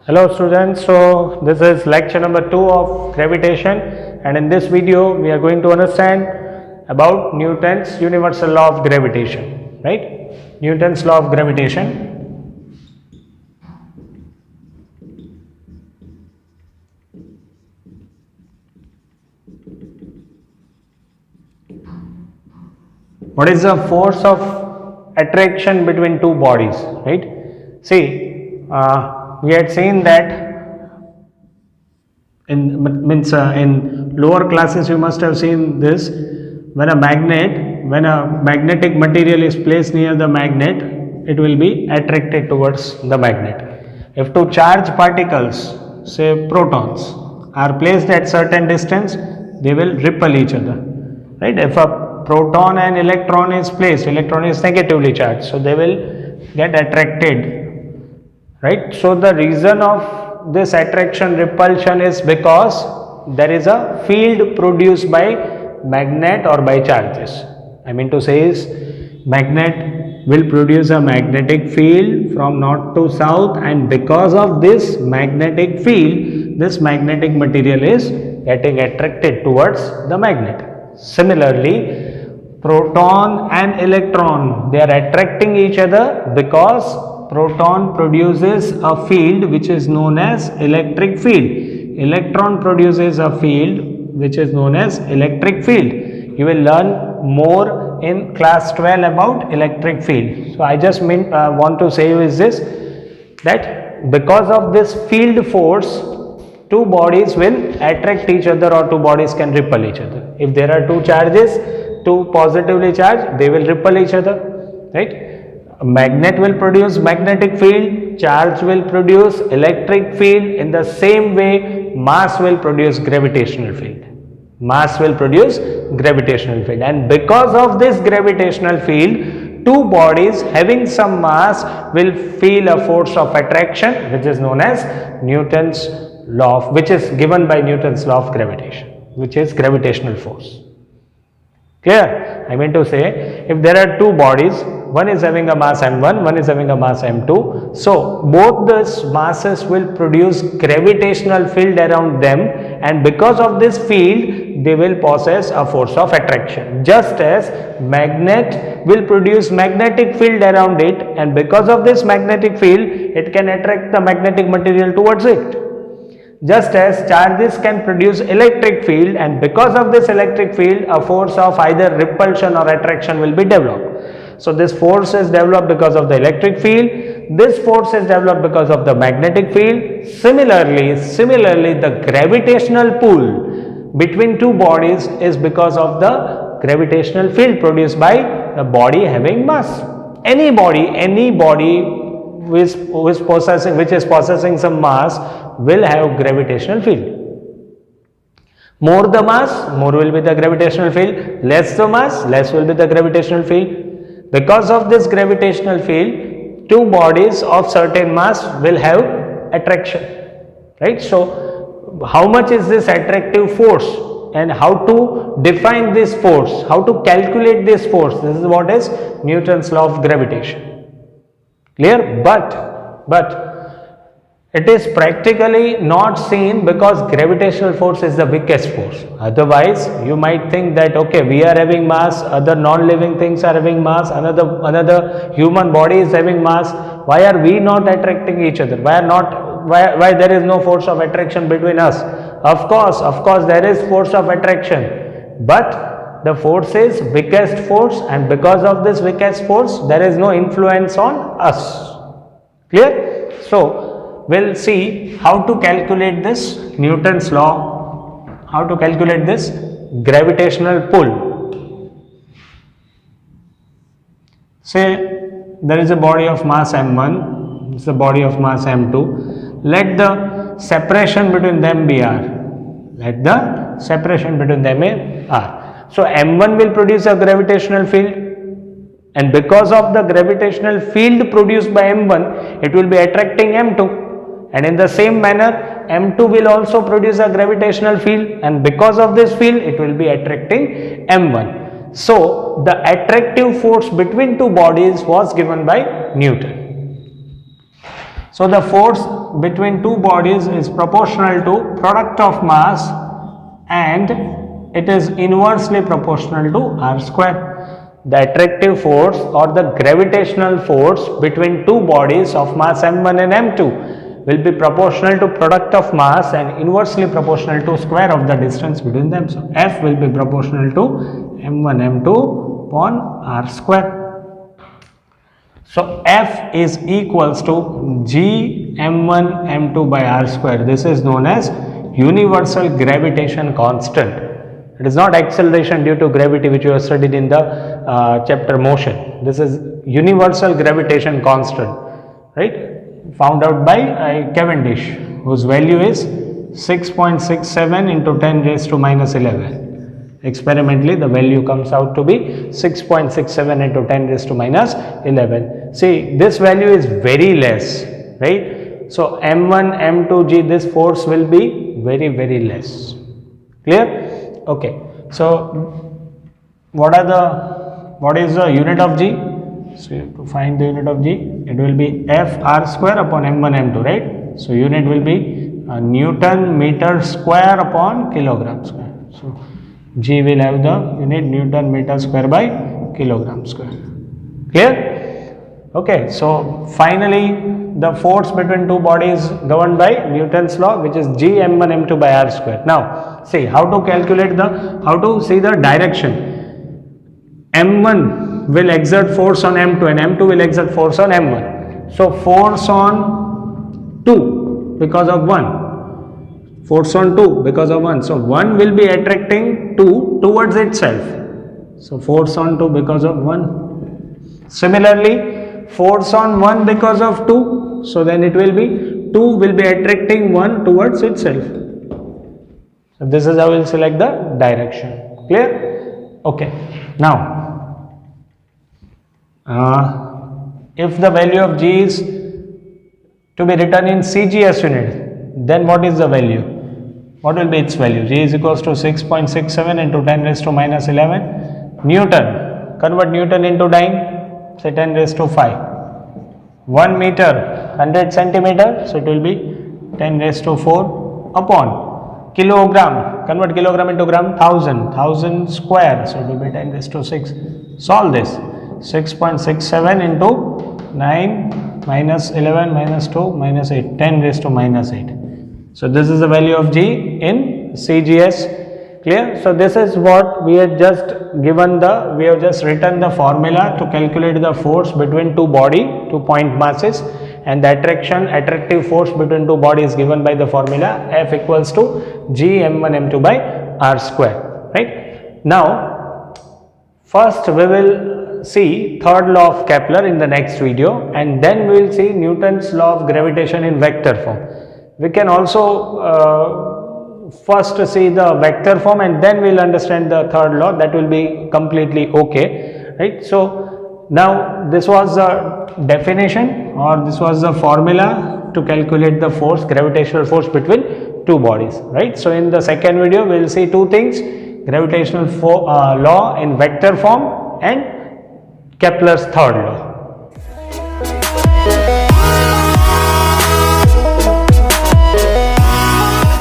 Hello students, so this is lecture number 2 of gravitation, and in this video we are going to understand about Newton's universal law of gravitation, right? Newton's law of gravitation. What is the force of attraction between two bodies, right? See, we had seen that in lower classes you must have seen this. When a magnetic material is placed near the magnet, it will be attracted towards the magnet. If two charged particles, say protons, are placed at certain distance, they will repel each other, right? If a proton and electron is placed, electron is negatively charged, so they will get attracted, right? So the reason of this attraction repulsion is because there is a field produced by magnet or by charges. I mean to say is, magnet will produce a magnetic field from north to south, and because of this magnetic field, this magnetic material is getting attracted towards the magnet. Similarly, proton and electron, they are attracting each other because proton produces a field which is known as electric field. Electron produces a field which is known as electric field. You will learn more in class 12 about electric field. So I just want to say is this, that because of this field force, two bodies will attract each other, or two bodies can repel each other. If there are two charges, two positively charged, they will repel each other, right? A magnet will produce magnetic field, charge will produce electric field. In the same way, mass will produce gravitational field. Mass will produce gravitational field, and because of this gravitational field, two bodies having some mass will feel a force of attraction, which is known as Newton's law, which is given by Newton's law of gravitation, which is gravitational force. Clear? I mean to say, if there are two bodies, one is having a mass m1, one is having a mass m2, so both these masses will produce gravitational field around them, and because of this field, they will possess a force of attraction. Just as magnet will produce magnetic field around it, and because of this magnetic field, it can attract the magnetic material towards it. Just as charges can produce electric field, and because of this electric field, a force of either repulsion or attraction will be developed. So this force is developed because of the electric field, this force is developed because of the magnetic field. Similarly, the gravitational pull between two bodies is because of the gravitational field produced by a body having mass. Any body which is possessing some mass will have gravitational field. More the mass, more will be the gravitational field. Less the mass, less will be the gravitational field. Because of this gravitational field, two bodies of certain mass will have attraction, right? So how much is this attractive force, and how to define this force, how to calculate this force? This is what is Newton's law of gravitation. Clear? But it is practically not seen because gravitational force is the weakest force. Otherwise, you might think that okay, we are having mass, other non-living things are having mass, another human body is having mass. Why are we not attracting each other? Why there is no force of attraction between us? Of course there is force of attraction, but the force is weakest force, and because of this weakest force, there is no influence on us. Clear? So we'll see how to calculate this Newton's law, how to calculate this gravitational pull. Say there is a body of mass m1, this is a body of mass m2. Let the separation between them be r. Let the separation between them be r. So m1 will produce a gravitational field, and because of the gravitational field produced by m1, it will be attracting m2. And in the same manner, m2 will also produce a gravitational field, and because of this field, it will be attracting m1. So the attractive force between two bodies was given by Newton. So the force between two bodies is proportional to product of mass and it is inversely proportional to r square. The attractive force or the gravitational force between two bodies of mass m1 and m2 will be proportional to product of mass and inversely proportional to square of the distance between them. So F will be proportional to m1 m2 upon r square. So F is equals to G m1 m2 by r square. This is known as universal gravitation constant. It is not acceleration due to gravity which you have studied in the chapter motion. This is universal gravitation constant, right? Found out by Cavendish, whose value is 6.67 into 10 raised to minus 11. Experimentally, the value comes out to be 6.67 into 10 raised to minus 11. See, this value is very less, right? So m1, m2, g, this force will be very, very less. Clear? Okay, so what is the unit of G? So to find the unit of G, it will be F r square upon m1 m2, right? So unit will be Newton meter square upon kilogram square. So G will have the unit Newton meter square by kilogram square. Clear? Okay, so finally the force between two bodies governed by Newton's law, which is G m1 m2 by r square. Now see how to see the direction. m1 will exert force on m2 and m2 will exert force on m1. So force on 2 because of 1, force on 2 because of 1. So 1 will be attracting 2 towards itself. So force on 2 because of 1. Similarly, force on 1 because of 2. So then it will be 2 will be attracting 1 towards itself. So this is how we will select the direction. Clear? Okay. Now, if the value of G is to be written in CGS unit, then what is the value? What will be its value? G is equals to 6.67 into 10 raised to minus 11 Newton. Convert Newton into dyne, say 10 raised to 5. 1 meter, 100 centimeter, so it will be 10 raised to 4 upon kilogram. Convert kilogram into gram, 1000 square, so it will be 10 raised to 6. Solve this. 6.67 into 9 minus 11 minus 2 minus 8, 10 raised to minus 8. So this is the value of G in CGS. Clear? So this is what we have just written the formula to calculate the force between two point masses, and the attractive force between two bodies given by the formula F equals to G m1 m2 by r square. Right? Now, first we will see third law of Kepler in the next video, and then we will see Newton's law of gravitation in vector form. We can also first see the vector form and then we will understand the third law. That will be completely okay, right? So now this was the definition, or this was the formula to calculate the force, gravitational force between two bodies, right? So in the second video we will see two things: gravitational law in vector form and Kepler's third law.